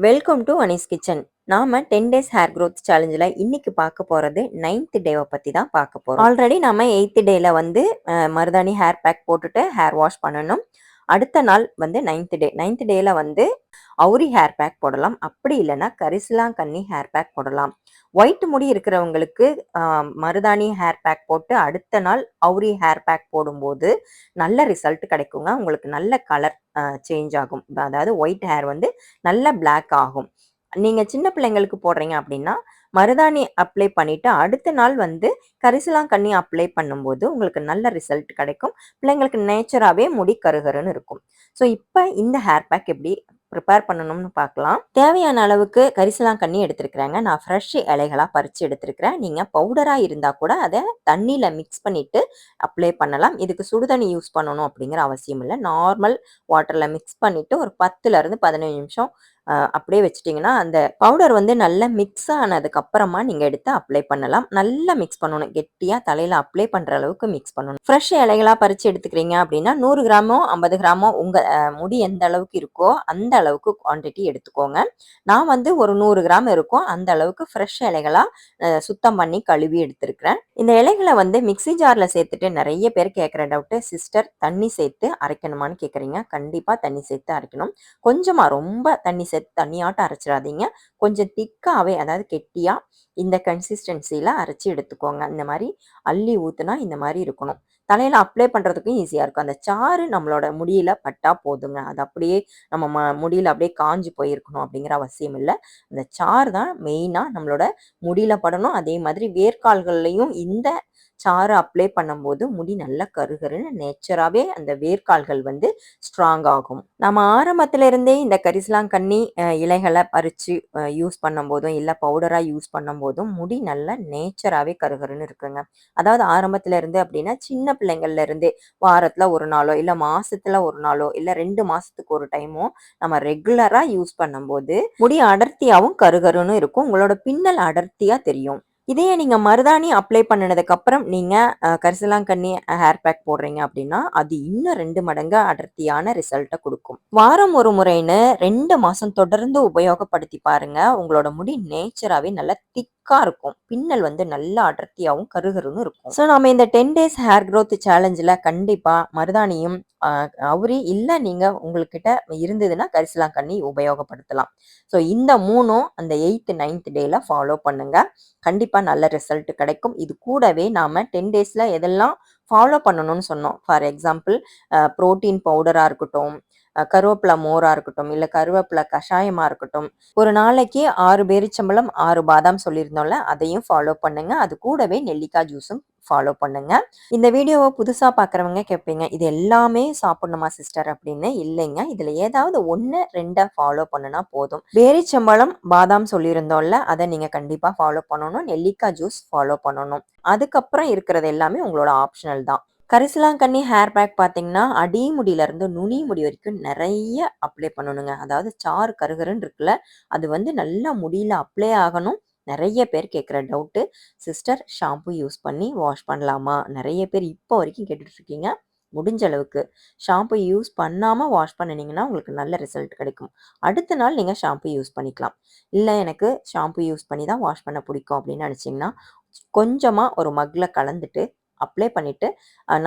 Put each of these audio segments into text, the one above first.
Welcome to Anees kitchen. நாம 10 days hair growth சேலஞ்சில் இன்னைக்கு பார்க்க போகிறது 9th டேவை பற்றி தான் பார்க்க போகிறோம். ஆல்ரெடி நம்ம 8th டேயில் வந்து மருதாணி ஹேர் பேக் போட்டுட்டு ஹேர் வாஷ் பண்ணணும். அடுத்த நாள் வந்து 9th டேயில் வந்து அவுரி ஹேர் பேக் போடலாம். அப்படி இல்லைன்னா கரிசலாங்கண்ணி ஹேர் பேக் போடலாம். ஒயிட் முடி இருக்கிறவங்களுக்கு மருதாணி ஹேர் பேக் போட்டு அடுத்த நாள் அவுரி ஹேர் பேக் போடும்போது நல்ல ரிசல்ட் கிடைக்குங்க. உங்களுக்கு நல்ல கலர் சேஞ்ச் ஆகும். அதாவது ஒயிட் ஹேர் வந்து நல்ல பிளாக் ஆகும். நீங்கள் சின்ன பிள்ளைங்களுக்கு போடுறீங்க அப்படின்னா மருதாணி அப்ளை பண்ணிவிட்டு அடுத்த நாள் வந்து கரிசலாங்கண்ணி அப்ளை பண்ணும்போது உங்களுக்கு நல்ல ரிசல்ட் கிடைக்கும். பிள்ளைங்களுக்கு நேச்சராகவே முடி கருகருன்னு இருக்கும். ஸோ இப்போ இந்த ஹேர் பேக் எப்படி ப்ரிப்பேர் பண்ணணும்னு பார்க்கலாம். தேவையான அளவுக்கு கரிசலாங்கண்ணி எடுத்துருக்குறேங்க. நான் ஃப்ரெஷ் இலைகளாக பறித்து எடுத்துருக்கிறேன். நீங்கள் பவுடராக இருந்தால் கூட அதை தண்ணியில் மிக்ஸ் பண்ணிவிட்டு அப்ளை பண்ணலாம். இதுக்கு சுடுதண்ணி யூஸ் பண்ணணும் அப்படிங்கிற அவசியம் இல்லை. நார்மல் வாட்டரில் மிக்ஸ் பண்ணிவிட்டு ஒரு 10லேருந்து 15 நிமிஷம் அப்படியே வச்சுட்டிங்கன்னா அந்த பவுடர் வந்து நல்லா மிக்ஸ் ஆனதுக்கப்புறமா நீங்கள் எடுத்து அப்ளை பண்ணலாம். நல்லா மிக்ஸ் பண்ணணும். கெட்டியாக தலையில் அப்ளை பண்ணுற அளவுக்கு மிக்ஸ் பண்ணணும். ஃப்ரெஷ் இலைகளாக பறித்து எடுத்துக்கிறீங்க அப்படின்னா 100 கிராமோ 50 கிராமோ உங்கள் முடி எந்த அளவுக்கு இருக்கோ அந்த அளவுக்கு குவான்டிட்டி எடுத்துக்கோங்க. நான் வந்து ஒரு 100 கிராம் இருக்கும் அந்த அளவுக்கு ஃப்ரெஷ் இலைகளாக சுத்தம் பண்ணி கழுவி எடுத்துருக்கிறேன். இந்த இலைகளை வந்து மிக்ஸி ஜாரில் சேர்த்துட்டு நிறைய பேர் கேட்குற டவுட்டு, சிஸ்டர் தண்ணி சேர்த்து அரைக்கணுமான்னு கேட்குறீங்க. கண்டிப்பாக தண்ணி சேர்த்து அரைக்கணும். கொஞ்சமாக ரொம்ப தண்ணி சேர்த்து தண்ணியாட்டம் அரைச்சிடாதீங்க. கொஞ்சம் திக்காகவே, அதாவது கெட்டியாக இந்த கன்சிஸ்டன்சியில் அரைச்சி எடுத்துக்கோங்க. இந்த மாதிரி அள்ளி ஊற்றுனா இந்த மாதிரி இருக்கணும். தலையில் அப்ளை பண்ணுறதுக்கும் ஈஸியாக இருக்கும். அந்த சாறு நம்மளோட முடியில் பட்டா போதுங்க. அது அப்படியே நம்ம முடியில் அப்படியே காஞ்சி போயிருக்கணும் அப்படிங்கிற அவசியம் இல்லை. அந்த சாறு தான் மெயினாக நம்மளோட முடியில் படணும். அதே மாதிரி வேர்க்கால்கள்லையும் இந்த சாறு அப்ளை பண்ணும்போது முடி நல்லா கருகருன்னு நேச்சராகவே அந்த வேர்க்கால்கள் வந்து ஸ்ட்ராங் ஆகும். நம்ம ஆரம்பத்துல இருந்தே இந்த கரிசலாங்கண்ணி இலைகளை பறித்து யூஸ் பண்ணும்போதும் இல்லை பவுடராக யூஸ் பண்ணும்போதும் முடி நல்லா நேச்சராகவே கருகருன்னு இருக்குங்க. அதாவது ஆரம்பத்துல இருந்து அப்படின்னா சின்ன பிள்ளைங்கள்ல இருந்தே வாரத்தில் ஒரு நாளோ இல்லை மாசத்துல ஒரு நாளோ இல்லை 2 மாசத்துக்கு ஒரு டைமோ நம்ம ரெகுலராக யூஸ் பண்ணும்போது முடி அடர்த்தியாகவும் கருகருன்னு இருக்கும். உங்களோட பின்னல் அடர்த்தியாக தெரியும். இதையே நீங்கள் மருதாணி அப்ளை பண்ணினதுக்கப்புறம் நீங்கள் கரிசலாங்கண்ணி ஹேர் பேக் போடுறீங்க அப்படின்னா அது இன்னும் 2 மடங்கு அடர்த்தியான ரிசல்ட்டை கொடுக்கும். வாரம் ஒரு முறைன்னு 2 மாதம் தொடர்ந்து உபயோகப்படுத்தி பாருங்க. உங்களோட முடி நேச்சராகவே நல்லா திக்காக இருக்கும். பின்னல் வந்து நல்லா அடர்த்தியாகவும் கருகருன்னு இருக்கும். ஸோ நம்ம இந்த 10 டேஸ் ஹேர் growth சேலஞ்சில் கண்டிப்பாக மருதாணியும் அவுரி இல்லை நீங்கள் உங்கள்கிட்ட இருந்ததுன்னா கரிசலாங்கண்ணி உபயோகப்படுத்தலாம். ஸோ இந்த 3ம் அந்த 8th 9th டேயில் ஃபாலோ பண்ணுங்க. கண்டிப்பாக நல்ல ரிசல்ட் கிடைக்கும். இது கூடவே நாம் 10 டேஸில் எதெல்லாம் ஃபாலோ பண்ணணும்னு சொன்னோம். ஃபார் எக்ஸாம்பிள் ப்ரோட்டீன் பவுடராக இருக்கட்டும், கருவேப்பிலை மோராக இருக்கட்டும், இல்லை கருவேப்பிலை கஷாயமாக இருக்கட்டும், ஒரு நாளைக்கு 6 பேரிச்சம்பழம் 6 பாதாம் சொல்லியிருந்தோம்ல, அதையும் ஃபாலோ பண்ணுங்க. அது கூடவே நெல்லிக்காய் ஜூஸும் ஃபாலோ பண்ணுங்க. இந்த வீடியோவை புதுசாக பார்க்குறவங்க கேட்பீங்க, இது எல்லாமே சாப்பிடணுமா சிஸ்டர் அப்படின்னு. இல்லைங்க, இதில் ஏதாவது 1 2 ஃபாலோ பண்ணுனா போதும். பேரிச்சம்பழம் பாதாம் சொல்லியிருந்தோம்ல, அதை நீங்கள் கண்டிப்பாக ஃபாலோ பண்ணணும். நெல்லிக்காய் ஜூஸ் ஃபாலோ பண்ணணும். அதுக்கப்புறம் இருக்கிறது எல்லாமே உங்களோட ஆப்ஷனல் தான். கரிசலாங்கண்ணி ஹேர் பேக் பார்த்தீங்கன்னா அடி முடியிலேருந்து நுனி முடி வரைக்கும் நிறைய அப்ளை பண்ணணுங்க. அதாவது சாறு கருகருன்னு இருக்குல்ல, அது வந்து நல்லா முடியில் அப்ளை ஆகணும். நிறைய பேர் கேட்குற டவுட்டு, சிஸ்டர் ஷாம்பு யூஸ் பண்ணி வாஷ் பண்ணலாமா? நிறைய பேர் இப்போ வரைக்கும் கேட்டுட்ருக்கீங்க. முடிஞ்ச அளவுக்கு ஷாம்பு யூஸ் பண்ணாமல் வாஷ் பண்ணினீங்கன்னா உங்களுக்கு நல்ல ரிசல்ட் கிடைக்கும். அடுத்த நாள் நீங்கள் ஷாம்பு யூஸ் பண்ணிக்கலாம். இல்லை எனக்கு ஷாம்பு யூஸ் பண்ணி தான் வாஷ் பண்ண பிடிக்கும் அப்படின்னு நினச்சிங்கன்னா கொஞ்சமாக ஒரு மக்கில் கலந்துட்டு அப்ளை பண்ணிவிட்டு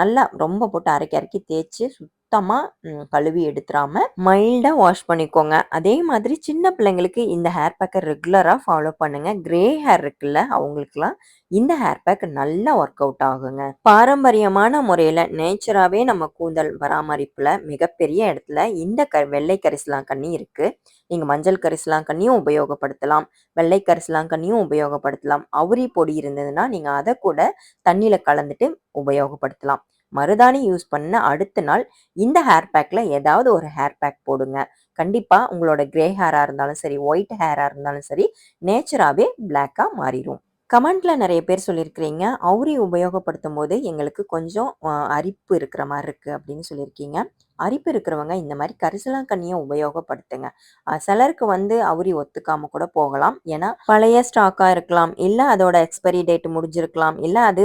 நல்லா ரொம்ப போட்டு அரைக்கி தேய்ச்சி சுத்தமாக கழுவி எடுத்துடாம மைல்டாக வாஷ் பண்ணிக்கோங்க. அதே மாதிரி சின்ன பிள்ளைங்களுக்கு இந்த ஹேர் பேக்கை ரெகுலராக ஃபாலோ பண்ணுங்கள். கிரே ஹேர் இருக்குல்ல, அவங்களுக்குலாம் இந்த ஹேர் பேக் நல்லா ஒர்க் அவுட் ஆகுங்க. பாரம்பரியமான முறையில் நேச்சராகவே நம்ம கூந்தல் பராமரிப்பில் மிகப்பெரிய இடத்துல இந்த வெள்ளை கரிசலாங்கண்ணி இருக்குது. நீங்கள் மஞ்சள் கரிசலாங்கண்ணியும் உபயோகப்படுத்தலாம், வெள்ளை கரிசலாங்கண்ணியும் உபயோகப்படுத்தலாம். அவுரி பொடி இருந்ததுன்னா நீங்கள் அதை கூட தண்ணியில் கலந்துட்டு உபயோகப்படுத்தலாம். மருதாணி யூஸ் பண்ண அடுத்த நாள் இந்த ஹேர் பேக்கில் ஏதாவது ஒரு ஹேர் பேக் போடுங்க. கண்டிப்பாக உங்களோட கிரே ஹேராக இருந்தாலும் சரி, ஒயிட் ஹேராக இருந்தாலும் சரி, நேச்சராகவே பிளாக்காக மாறிடும். கமெண்ட்டில் நிறைய பேர் சொல்லியிருக்கிறீங்க, அவுரி உபயோகப்படுத்தும் போது எங்களுக்கு கொஞ்சம் அரிப்பு இருக்கிற மாதிரி இருக்குது அப்படின்னு சொல்லியிருக்கீங்க. அரிப்பு இருக்கிறவங்க இந்த மாதிரி கரிசலாங்கண்ணியை உபயோகப்படுத்துங்க. சிலருக்கு வந்து அவுரி ஒத்துக்காம கூட போகலாம். ஏன்னா பழைய ஸ்டாக்கா இருக்கலாம், இல்ல அதோட எக்ஸ்பைரி டேட் முடிஞ்சிருக்கலாம், இல்ல அது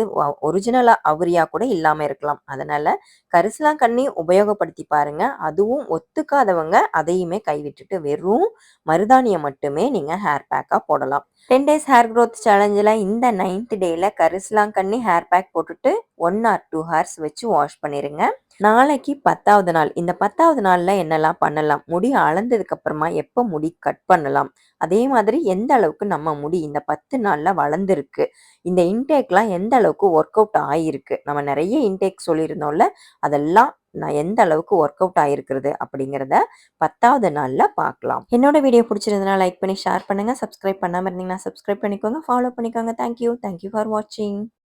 ஒரிஜினலா அவுரியா கூட இல்லாம இருக்கலாம். அதனால கரிசலாங்கண்ணி உபயோகப்படுத்தி பாருங்க. அதுவும் ஒத்துக்காதவங்க அதையுமே கைவிட்டுட்டு வெறும் மருதாணியை மட்டுமே நீங்க ஹேர் பேக்கா போடலாம். 10 டேஸ் ஹேர் க்ரோத் சேலஞ்சில் இந்த 9th டேயில் கரிசலாங்கண்ணி ஹேர் பேக் போட்டுட்டு 1 or 2 ஹார்ஸ் வச்சு வாஷ் பண்ணிடுங்க. நாளைக்கு 10வது நாள். இந்த 10வது நாளில் என்னெல்லாம் பண்ணலாம், முடி அளந்ததுக்கு அப்புறமா எப்போ முடி கட் பண்ணலாம், அதே மாதிரி எந்த அளவுக்கு நம்ம முடி இந்த 10 நாளில் வளர்ந்துருக்கு, இந்த இன்டேக்லாம் எந்த அளவுக்கு ஒர்க் அவுட் ஆகிருக்கு, நம்ம நிறைய இன்டேக் சொல்லியிருந்தோம்ல, அதெல்லாம் நான் எந்த அளவுக்கு ஒர்க் அவுட் ஆகிருக்கிறது அப்படிங்கிறத 10வது நாளில் பார்க்கலாம். என்னோட வீடியோ பிடிச்சிருந்தனா லைக் பண்ணி ஷேர் பண்ணுங்கள். சப்ஸ்கிரைப் பண்ணாமல் இருந்தீங்கன்னா சப்ஸ்கிரைப் பண்ணிக்கோங்க, ஃபாலோ பண்ணிக்கோங்க. தேங்க்யூ ஃபார் வாட்சிங்.